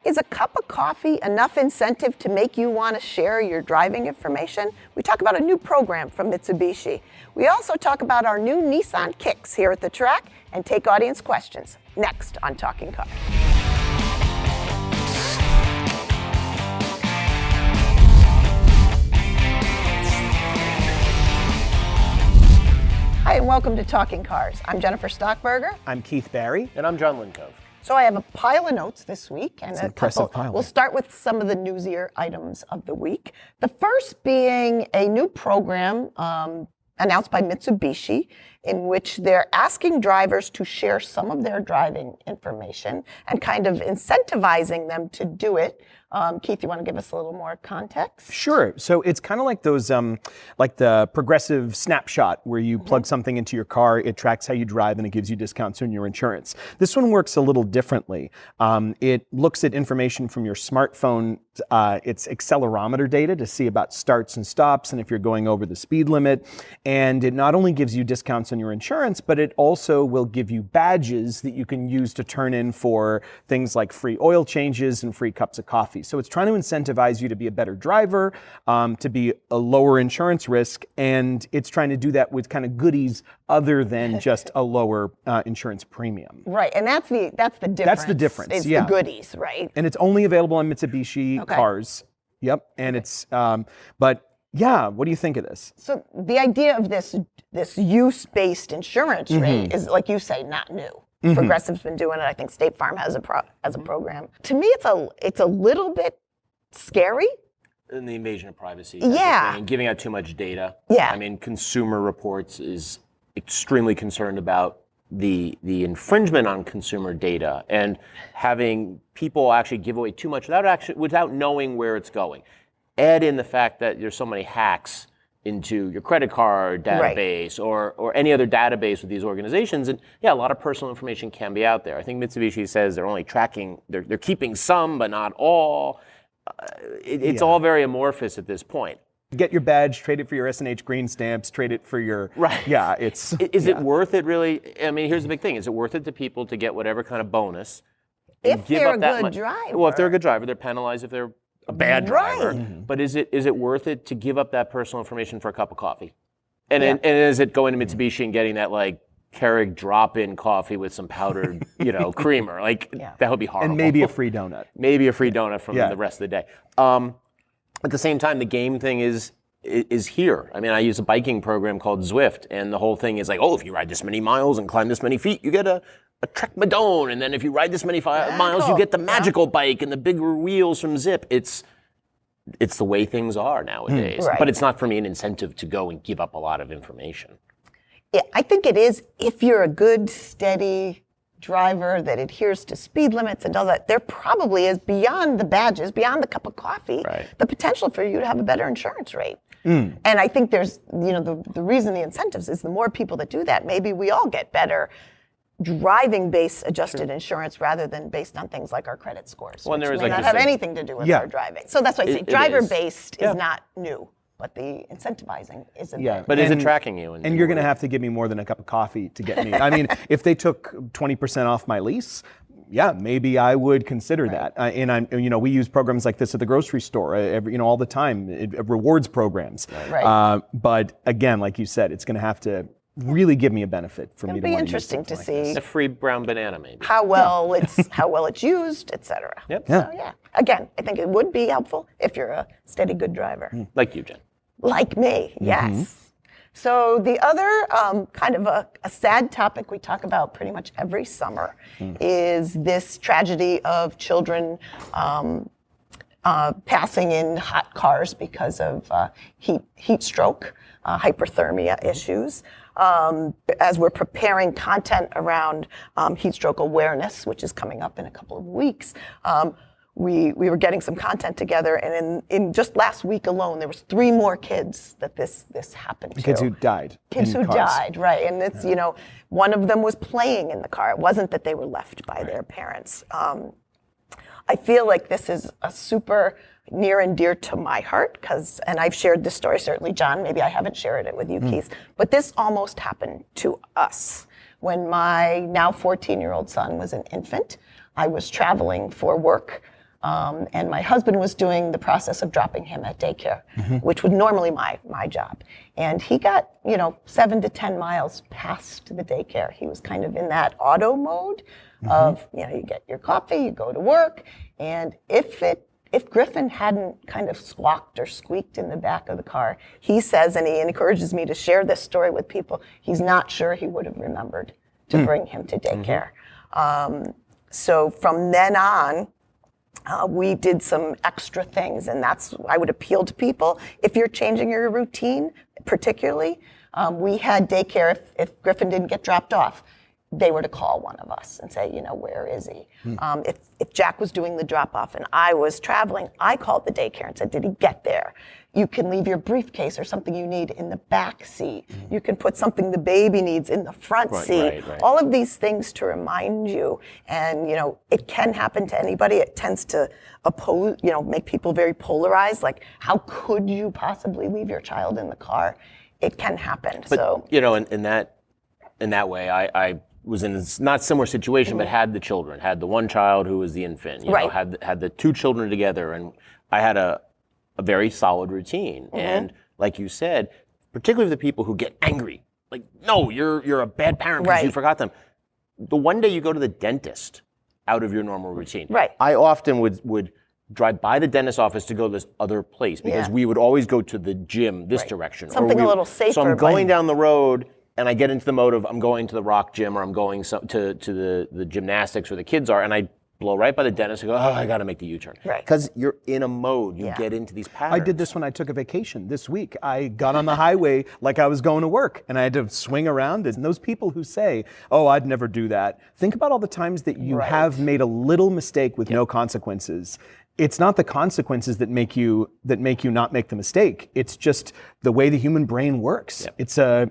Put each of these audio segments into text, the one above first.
Is a cup of coffee enough incentive to make you want to share your driving information? We talk about a new program from Mitsubishi. We also talk about our new Nissan Kicks here at the track and take audience questions next on Talking Cars. Hi, and welcome to Talking Cars. I'm Jennifer Stockberger. I'm Keith Barry. And I'm John Lincove. So I have a pile of notes this week, and We'll start with some of the newsier items of the week. The first being a new program announced by Mitsubishi, in which they're asking drivers to share some of their driving information and kind of incentivizing them to do it. Keith, you want to give us a little more context? Sure. So it's kind of like those, like the progressive snapshot where you plug something into your car, it tracks how you drive, and it gives you discounts on your insurance. This one works a little differently. It looks at information from your smartphone, its accelerometer data to see about starts and stops and if you're going over the speed limit. And it not only gives you discounts on your insurance, but it also will give you badges that you can use to turn in for things like free oil changes and free cups of coffee. So it's trying to incentivize you to be a better driver, to be a lower insurance risk, and it's trying to do that with kind of goodies other than just a lower insurance premium. Right, and that's the difference. That's the difference, It's yeah. the goodies, right? And it's only available on Mitsubishi cars. Yep, and it's, but yeah, what do you think of this? So the idea of this use-based insurance rate is, like you say, not new. Progressive's been doing it. I think State Farm has a program. To me, it's a little bit scary. And the invasion of privacy. Yeah. And giving out too much data. Yeah. I mean, Consumer Reports is extremely concerned about the infringement on consumer data and having people actually give away too much without knowing where it's going. Add in the fact that there's so many hacks into your credit card database or any other database with these organizations. And yeah, a lot of personal information can be out there. I think Mitsubishi says they're only tracking, they're keeping some, but not all. It's all very amorphous at this point. Get your badge, trade it for your S&H green stamps, trade it for your, yeah, it's. Is it worth it really? I mean, here's the big thing. Is it worth it to people to get whatever kind of bonus? If they're a good driver. Well, if they're a good driver, they're penalized if they're a bad driver. But is it worth it to give up that personal information for a cup of coffee? And is it going to Mitsubishi and getting that like Keurig drop-in coffee with some powdered, creamer? Like that would be horrible. And maybe a free donut. Maybe a free donut from the rest of the day. At the same time, the game thing is here. I mean, I use a biking program called Zwift, and the whole thing is like, if you ride this many miles and climb this many feet, you get a Trek Madone, and then if you ride this many miles, you get the magical bike and the bigger wheels from Zip. It's the way things are nowadays. Right. But it's not for me an incentive to go and give up a lot of information. Yeah, I think it is if you're a good, steady driver that adheres to speed limits and does that. There probably is, beyond the badges, beyond the cup of coffee, the potential for you to have a better insurance rate. And I think there's, the reason the incentives is the more people that do that, maybe we all get better driving-based adjusted insurance rather than based on things like our credit scores, which may not have anything to do with our driving. So that's why I say driver-based is not new, but the incentivizing is a bit. But is it tracking you? And you're going to have to give me more than a cup of coffee to get me. I mean, if they took 20% off my lease, yeah, maybe I would consider that. And we use programs like this at the grocery store, all the time, rewards programs. But again, like you said, it's going to have to really give me a benefit for me to want to use. It'll be interesting to see a free brown banana, maybe. How well it's used, et cetera. Yep. So again, I think it would be helpful if you're a steady, good driver. Like you, Jen. Like me, yes. So the other kind of a sad topic we talk about pretty much every summer is this tragedy of children passing in hot cars because of heat stroke, hyperthermia issues. As we're preparing content around heat stroke awareness, which is coming up in a couple of weeks, we were getting some content together, and in just last week alone, there was 3 more kids that this happened to. Kids who died. Kids who died, right. And it's, one of them was playing in the car. It wasn't that they were left by their parents. I feel like this is a super near and dear to my heart, and I've shared this story, certainly, John, maybe I haven't shared it with you, Keith, but this almost happened to us. When my now 14-year-old son was an infant, I was traveling for work And my husband was doing the process of dropping him at daycare, which was normally my job. And he got, 7 to 10 miles past the daycare. He was kind of in that auto mode of, you get your coffee, you go to work, and if Griffin hadn't kind of squawked or squeaked in the back of the car, he says, and he encourages me to share this story with people, he's not sure he would have remembered to bring him to daycare. So from then on, we did some extra things, and I would appeal to people, if you're changing your routine, particularly, we had daycare, if Griffin didn't get dropped off, they were to call one of us and say, where is he? If Jack was doing the drop-off and I was traveling, I called the daycare and said, did he get there? You can leave your briefcase or something you need in the back seat. You can put something the baby needs in the front seat. Right. All of these things to remind you. And, it can happen to anybody. It tends to make people very polarized. Like, how could you possibly leave your child in the car? It can happen. But, in that way, I was in a not similar situation, but had the children, had the one child who was the infant, had the two children together, and I had a very solid routine. And like you said, particularly the people who get angry, like, no, you're a bad parent because you forgot them. The one day you go to the dentist out of your normal routine. Right. I often would drive by the dentist's office to go to this other place because we would always go to the gym this direction. Something a little safer. So I'm going down the road, and I get into the mode of I'm going to the rock gym or I'm going to the gymnastics where the kids are, and I blow right by the dentist and go, I got to make the U-turn. Right. Because you're in a mode. You get into these patterns. I did this when I took a vacation this week. I got on the highway like I was going to work, and I had to swing around. And those people who say, I'd never do that, think about all the times that you have made a little mistake with no consequences. It's not the consequences that make you not make the mistake. It's just the way the human brain works. Yep.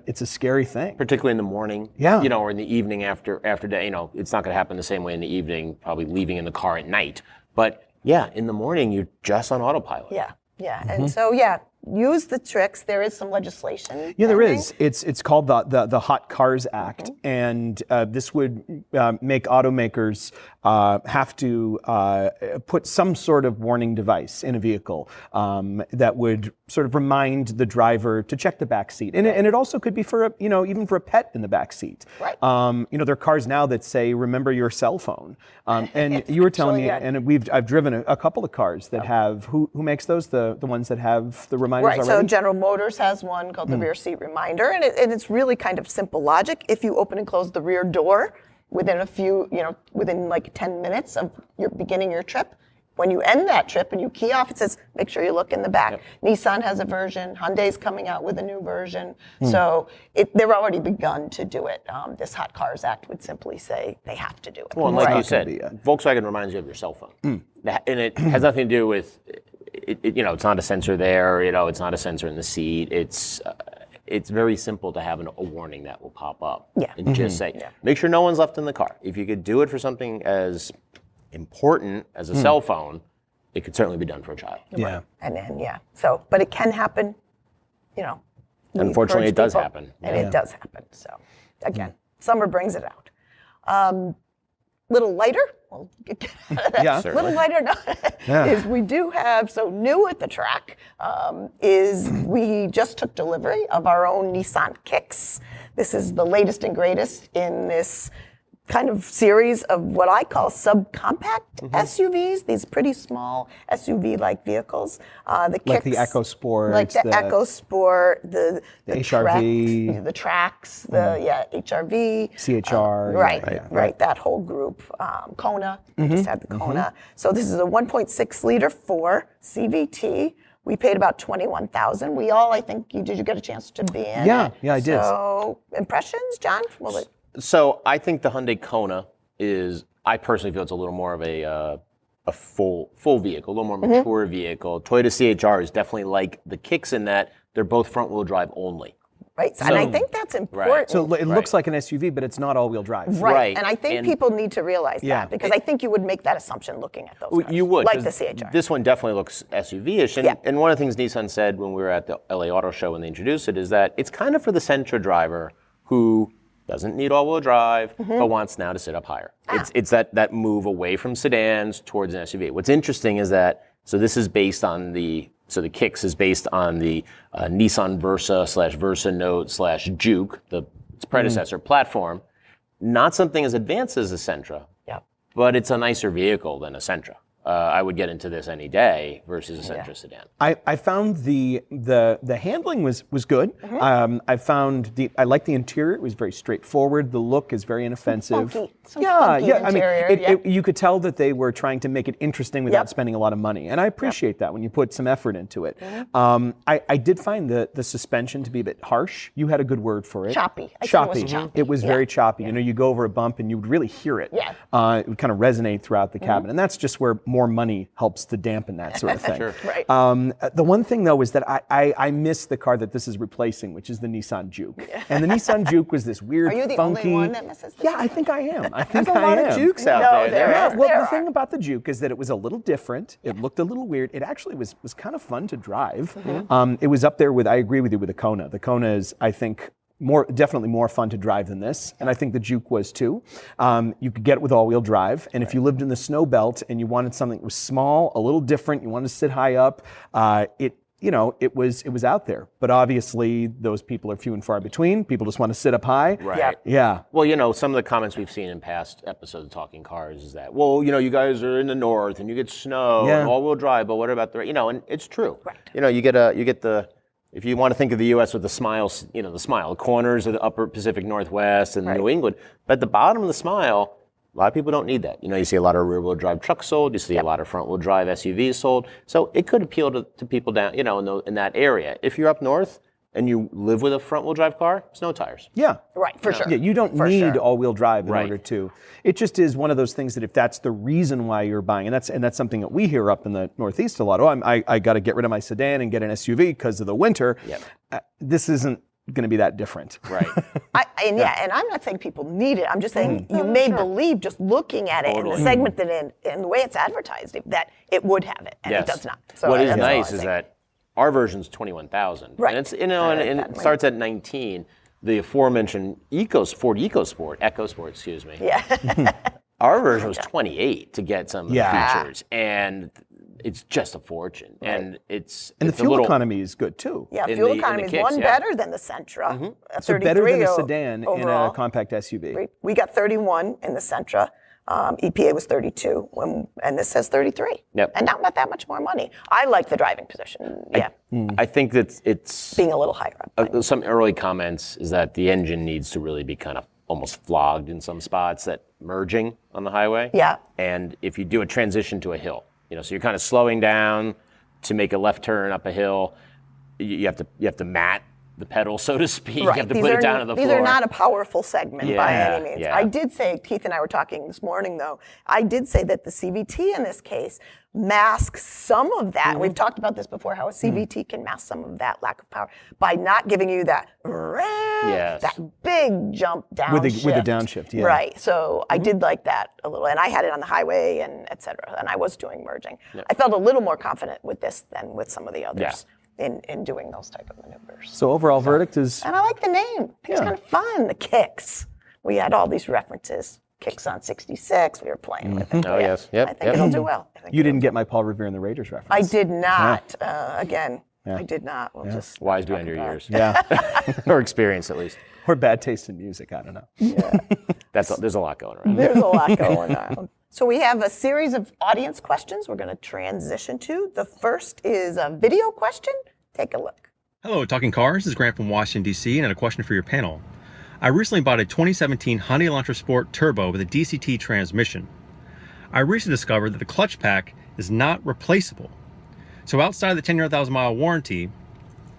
It's a scary thing. Particularly in the morning, or in the evening after day. It's not going to happen the same way in the evening. Probably leaving in the car at night, but in the morning you're just on autopilot. Yeah, and so use the tricks. There is some legislation. Yeah, there is. It's called the Hot Cars Act, and this would make automakers have to put some sort of warning device in a vehicle that would sort of remind the driver to check the back seat, and it also could be for even for a pet in the back seat. Right. There are cars now that say "Remember your cell phone," and you were telling me, and I've driven a couple of cars that have who makes those the ones that have the reminders already? So General Motors has one called the rear seat reminder, and it's really kind of simple logic. If you open and close the rear door within within like 10 minutes of your beginning your trip, when you end that trip and you key off, it says, make sure you look in the back. Yep. Nissan has a version. Hyundai's coming out with a new version. So they've already begun to do it. This Hot Cars Act would simply say they have to do it. Well, and like you said, Volkswagen reminds you of your cell phone. And it has nothing to do with, it's not a sensor there, it's not a sensor in the seat. It's very simple to have a warning that will pop up. And just say, make sure no one's left in the car. If you could do it for something as important as a cell phone, it could certainly be done for a child. Yeah. And then, but it can happen, Unfortunately, it does happen. And it does happen. So, again, summer brings it out. Little lighter, we'll get out of that. Little lighter is we do have, so new at the track, is we just took delivery of our own Nissan Kicks. This is the latest and greatest in this kind of series of what I call subcompact SUVs, these pretty small SUV-like vehicles. The Kicks, like the EcoSport. Like the EcoSport, the HRV. The Trax, HRV. CHR. Right, that whole group. Kona, we just had the Kona. So this is a 1.6-liter 4 CVT. We paid about $21,000. We all, I think, did you get a chance to be in? Yeah, I did. So impressions, John? So I think the Hyundai Kona I personally feel it's a little more of a full vehicle, a little more mature vehicle. Toyota CHR is definitely like the Kicks in that they're both front-wheel drive only. Right, and I think that's important. Right. So it looks like an SUV, but it's not all-wheel drive. Right, and I think people need to realize that, because I think you would make that assumption looking at those cars. You would. Like the CHR. This one definitely looks SUV-ish, and one of the things Nissan said when we were at the LA Auto Show when they introduced it is that it's kind of for the Sentra driver who doesn't need all-wheel drive, but wants now to sit up higher. It's that move away from sedans towards an SUV. What's interesting is that, this is based on the Kicks is based on the Nissan Versa / Versa Note / Juke, its predecessor platform. Not something as advanced as a Sentra, but it's a nicer vehicle than a Sentra. I would get into this any day versus a Sentra sedan. I found the handling was good. I like the interior. It was very straightforward. The look is very inoffensive. Some funky interior, you could tell that they were trying to make it interesting without spending a lot of money, and I appreciate that when you put some effort into it. I did find the suspension to be a bit harsh. You had a good word for it. Choppy. It was very choppy. You know, you go over a bump and you would really hear it. It would kind of resonate throughout the cabin, and that's just where more money helps to dampen that sort of thing. Right. The one thing though is that I miss the car that this is replacing, which is the Nissan Juke. And the Nissan Juke was this weird, Are you the funky. only one that misses this? Yeah, I think I am. There's a lot of Jukes out there. Well, the thing about the Juke is that it was a little different. It looked a little weird. It actually was kind of fun to drive. It was up there with, I agree with you, with the Kona. The Kona is, I think, definitely more fun to drive than this, and I think the Juke was too. You could get it with all-wheel drive, and if you lived in the snow belt and you wanted something that was small, a little different, you wanted to sit high up, it was out there. But obviously, those people are few and far between. People just want to sit up high. Right. Yeah. Well, some of the comments we've seen in past episodes of Talking Cars is that, well, you guys are in the north and you get snow and all-wheel drive, but what about and it's true. Right. You get the. If you want to think of the U.S. with the smile, the smile corners of the upper Pacific Northwest and New England, but at the bottom of the smile, a lot of people don't need that. You see a lot of rear-wheel drive trucks sold. You see a lot of front-wheel drive SUVs sold. So it could appeal to people down, in that area. If you're up north and you live with a front-wheel drive car, snow tires. Yeah. Right, for sure. Yeah, you don't need all-wheel drive in order to. It just is one of those things that if that's the reason why you're buying, and that's something that we hear up in the Northeast a lot. Oh, I got to get rid of my sedan and get an SUV because of the winter. Yep. This isn't going to be that different. Right. And I'm not saying people need it. I'm just saying you may believe just looking at it in the segment that in the way it's advertised that it would have it, and it does not. So what is nice is that our version's 21,000, right? And it's and it starts at 19. The aforementioned Ford EcoSport, excuse me. Yeah. Our version was 28 to get some of the features, and it's just a fortune. Right. And the fuel economy is good too. Yeah, fuel economy is one better than the Sentra. So better than a sedan overall. In a compact SUV. We got 31 in the Sentra. EPA was 32, and this says 33. Yep. And not that much more money. I like the driving position. Yeah. I think that it's being a little higher up. Some early comments is that the engine needs to really be kind of almost flogged in some spots, that merging on the highway. Yeah. And if you do a transition to a hill, so you're kind of slowing down to make a left turn up a hill, you have to mat the pedal, so to speak. Right. You have to put it down to the floor. These are not a powerful segment by any means. Yeah. I did say, Keith and I were talking this morning though, I did say that the CVT in this case masks some of that. We've talked about this before, how a CVT can mask some of that lack of power by not giving you that big jump downshift. With the downshift, yeah. Right, so I did like that a little, and I had it on the highway and et cetera, and I was doing merging. Yep. I felt a little more confident with this than with some of the others. Yeah. In doing those type of maneuvers. So overall verdict is... And I like the name. I think it's kind of fun, the Kicks. We had all these references. Kicks on 66, we were playing with it. Oh, yes. Yep. I think it'll do well. You didn't get my Paul Revere and the Raiders reference. I did not. Again, I did not. We'll just wise behind your ears. Yeah. Or experience, at least. Or bad taste in music, I don't know. Yeah. There's a lot going around. There's a lot going on. So we have a series of audience questions we're going to transition to. The first is a video question. Take a look. Hello, Talking Cars. This is Grant from Washington, D.C., and I have a question for your panel. I recently bought a 2017 Hyundai Elantra Sport Turbo with a DCT transmission. I recently discovered that the clutch pack is not replaceable. So outside of the 10,000-mile warranty,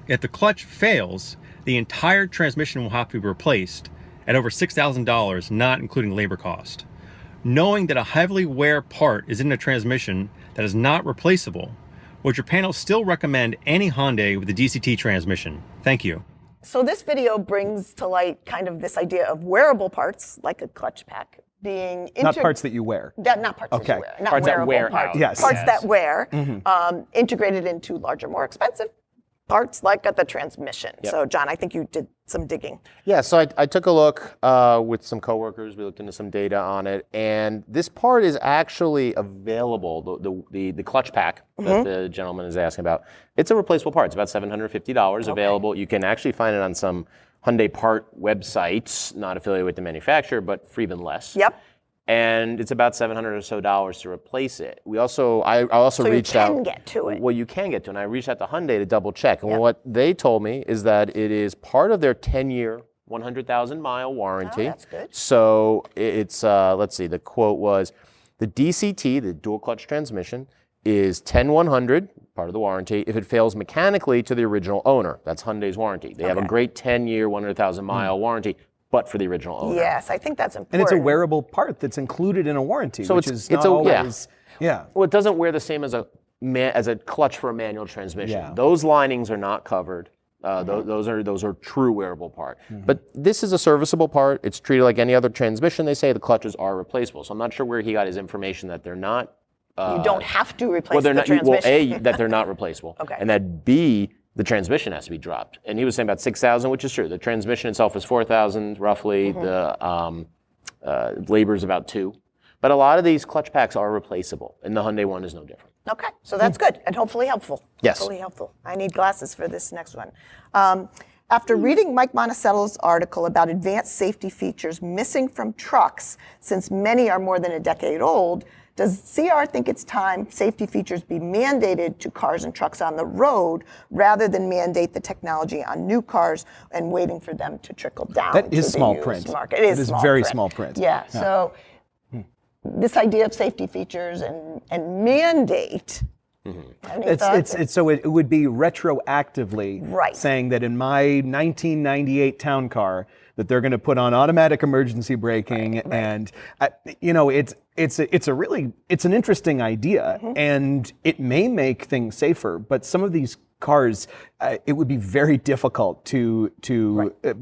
if the clutch fails, the entire transmission will have to be replaced at over $6,000, not including labor cost. Knowing that a heavily wear part is in the transmission that is not replaceable, would your panel still recommend any Hyundai with a DCT transmission? Thank you. So this video brings to light kind of this idea of wearable parts, like a clutch pack, being not parts that you wear. Not parts that you wear. Not parts that wear parts. out. Yes. Parts that wear, integrated into larger, more expensive parts like at the transmission. So John, I think you did some digging. Yeah, so I took a look with some coworkers. We looked into some data on it, and this part is actually available. The clutch pack that the gentleman is asking about, it's a replaceable part. It's about $750 available. You can actually find it on some Hyundai part websites, not affiliated with the manufacturer, but for even less. Yep. And it's about $700 or so to replace it. I also reached out. So you can get to it. Well, you can get to it. And I reached out to Hyundai to double check. And what they told me is that it is part of their 10-year, 100,000-mile warranty. Oh, that's good. So it's, let's see, the quote was, the DCT, the dual clutch transmission, is 10-100, part of the warranty, if it fails mechanically to the original owner. That's Hyundai's warranty. They have a great 10-year, 100,000-mile warranty, but as the original owner. Yes, I think that's important. And it's a wearable part that's included in a warranty, So which it's is not always. Yeah. Well, it doesn't wear the same as a clutch for a manual transmission. Yeah. Those linings are not covered. Those are true wearable part. But this is a serviceable part. It's treated like any other transmission. They say the clutches are replaceable. So I'm not sure where he got his information that they're not. You don't have to replace Well, they're the not. transmission. Well, A, that they're not replaceable, Okay. and that B, the transmission has to be dropped. And he was saying about 6,000, which is true. The transmission itself is 4,000 roughly. The labor is about 2. But a lot of these clutch packs are replaceable, and the Hyundai one is no different. Okay, so that's good and hopefully helpful. Yes. Hopefully helpful. I need glasses for this next one. After reading Mike Monticello's article about advanced safety features missing from trucks, since many are more than a decade old, does CR think it's time safety features be mandated to cars and trucks on the road rather than mandate the technology on new cars and waiting for them to trickle down That to is the small used print. market? It is very small print. Yeah, so this idea of safety features and mandate. Any thoughts? So it would be retroactively saying that in my 1998 town car that they're going to put on automatic emergency braking, and it's an interesting idea, and it may make things safer, but some of these cars, it would be very difficult to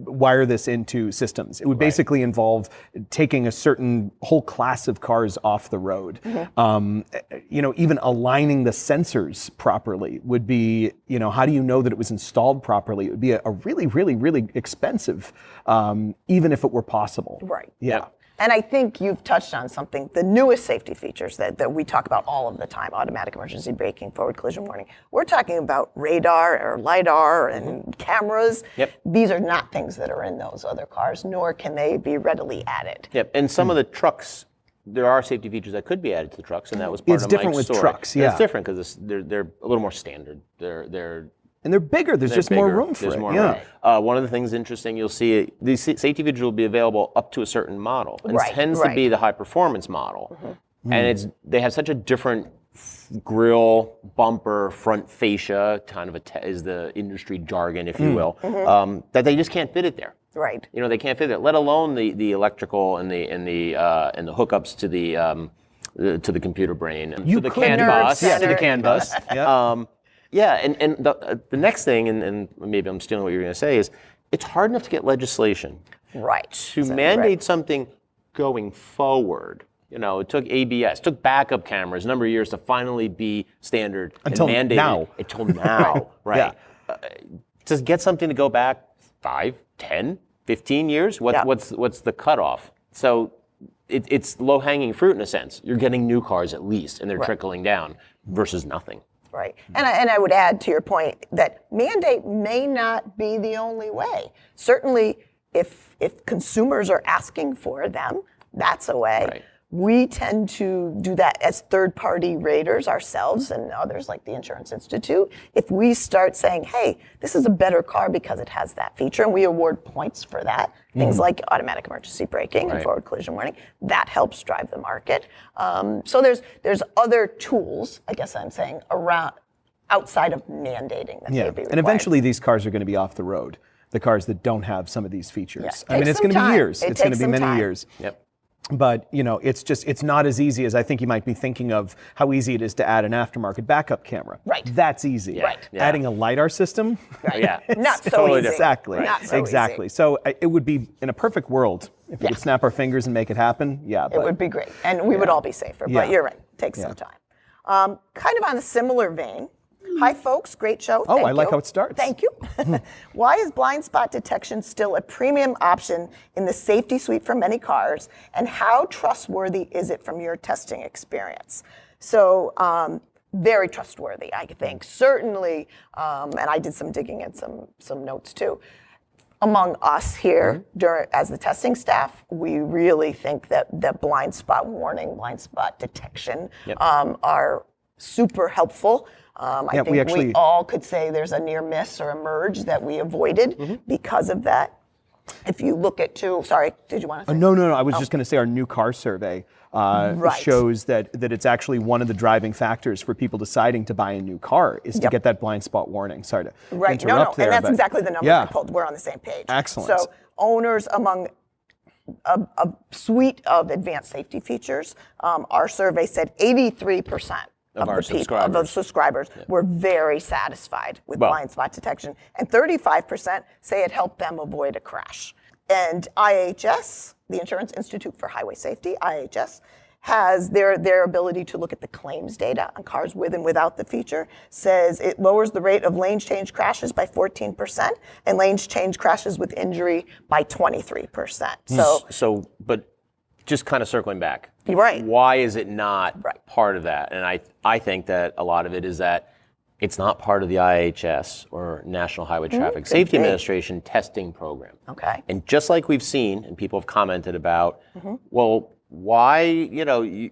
wire this into systems. It would basically involve taking a certain whole class of cars off the road. Even aligning the sensors properly would be, how do you know that it was installed properly? It would be a really, really, really expensive, even if it were possible. Right. Yeah. And I think you've touched on something, the newest safety features that we talk about all of the time, automatic emergency braking, forward collision warning. We're talking about radar or LiDAR and cameras. Yep. These are not things that are in those other cars, nor can they be readily added. Yep, and some of the trucks, there are safety features that could be added to the trucks, and that was part It's of different Mike's with story. trucks, And yeah. It's different because they're a little more standard. And they're bigger. There's just more room for There's it. more Yeah. room. One of the things interesting, you'll see these safety features will be available up to a certain model. And it tends to be the high performance model. And they have such a different grille, bumper, front fascia, kind of is the industry jargon, if you will, that they just can't fit it there. Right. They can't fit it, let alone the electrical and the hookups to the computer brain, and to the CAN bus, to the CAN bus. Yeah, and the next thing, and maybe I'm stealing what you're going to say, is it's hard enough to get legislation to mandate something going forward. It took ABS, took backup cameras a number of years to finally be standard Until and mandated. now. Until now, right? To get something to go back 5, 10, 15 years, what's the cutoff? So it's low-hanging fruit in a sense. You're getting new cars at least, and they're trickling down versus nothing. Right. And I would add to your point that mandate may not be the only way. Certainly, if consumers are asking for them, that's a way. Right. We tend to do that as third-party raters ourselves and others like the Insurance Institute. If we start saying, hey, this is a better car because it has that feature, and we award points for that, things like automatic emergency braking and forward collision warning, that helps drive the market. So there's other tools, I guess I'm saying, around outside of mandating that they'd be required. And eventually these cars are going to be off the road, the cars that don't have some of these features. Yeah. It's going to be years. It's going to be many years. Yep. But, it's not as easy as I think you might be thinking of how easy it is to add an aftermarket backup camera. Right. That's easy. Right. Yeah. Adding a LiDAR system. Right. Yeah. Not so totally easy. Exactly. Not so exactly. easy. So it would be, in a perfect world, if we could snap our fingers and make it happen, It would be great. And we would all be safer. But you're right. Takes some time. Kind of on a similar vein, Hi, folks. Great show. Oh, Thank I like you. how it starts. Thank you. Why is blind spot detection still a premium option in the safety suite for many cars? And how trustworthy is it from your testing experience? So, very trustworthy, I think. Certainly, and I did some digging and some notes too. Among us here, as the testing staff, we really think that blind spot warning, blind spot detection are super helpful. I think we all could say there's a near miss or a merge that we avoided because of that. If you look at sorry, did you want to say? No. I was just going to say our new car survey shows that it's actually one of the driving factors for people deciding to buy a new car is to get that blind spot warning. Sorry to interrupt there. And that's exactly the number I pulled. We're on the same page. Excellent. So owners among a suite of advanced safety features, our survey said 83% of the subscribers were very satisfied with blind spot detection, and 35% say it helped them avoid a crash. And IHS, the Insurance Institute for Highway Safety, IHS, has their ability to look at the claims data on cars with and without the feature, says it lowers the rate of lane change crashes by 14% and lane change crashes with injury by 23%. But just kind of circling back. Right. Why is it not part of that? And I think that a lot of it is that it's not part of the IHS or National Highway Traffic Safety Administration testing program. Okay. And just like we've seen, and people have commented about, well, why,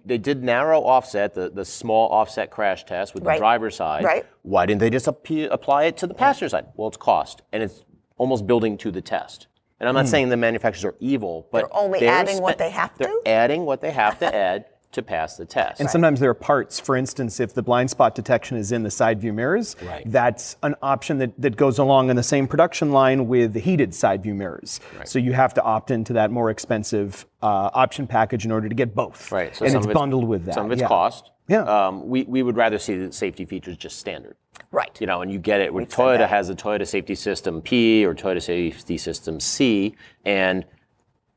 they did narrow offset, the small offset crash test with the driver's side. Right. Why didn't they just apply it to the passenger side? Well, it's cost, and it's almost building to the test. And I'm not saying the manufacturers are evil, but they're only adding what they have to? They're adding what they have to add to pass the test. And sometimes there are parts, for instance, if the blind spot detection is in the side view mirrors, that's an option that goes along in the same production line with the heated side view mirrors. Right. So you have to opt into that more expensive option package in order to get both. Right. So and it's bundled with that. Some of it's cost. Yeah. We would rather see the safety features just standard. Right. And you get it where Toyota has the Toyota Safety System P or Toyota Safety System C, and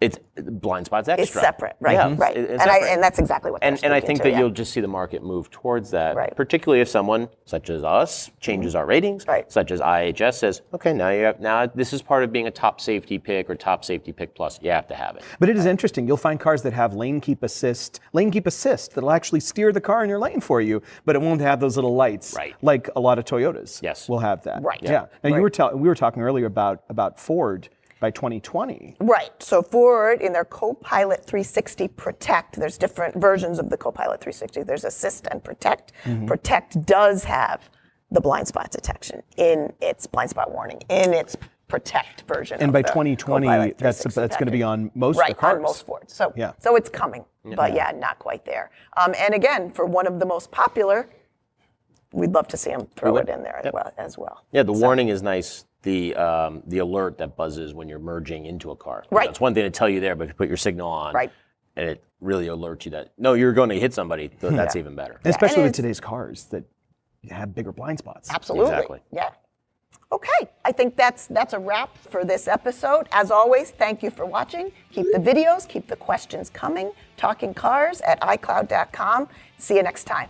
it's blind spots extra. It's separate, right? Yeah, right. And that's exactly what. And I think that you'll just see the market move towards that, particularly if someone such as us changes our ratings, such as IHS says, okay, now this is part of being a top safety pick or top safety pick plus. You have to have it. But it is interesting. You'll find cars that have lane keep assist that'll actually steer the car in your lane for you, but it won't have those little lights, like a lot of Toyotas will have that. Right. Yeah. Now we were talking earlier about Ford. By 2020. Right. So Ford, in their Copilot 360 Protect, there's different versions of the Copilot 360. There's Assist and Protect. Protect does have the blind spot detection in its blind spot warning, in its Protect version. And by 2020, that's going to be on most of the cars. On most Fords. So it's coming, but not quite there. And again, for one of the most popular, we'd love to see them throw it in there as well. Yeah, the warning is nice. The alert that buzzes when you're merging into a car. Right. It's one thing to tell you there, but if you put your signal on, and it really alerts you that no, you're going to hit somebody, that's even better. Especially with today's cars that have bigger blind spots. Absolutely. Exactly. Yeah. Okay, I think that's a wrap for this episode. As always, thank you for watching. Keep the videos, keep the questions coming. TalkingCars at iCloud.com. See you next time.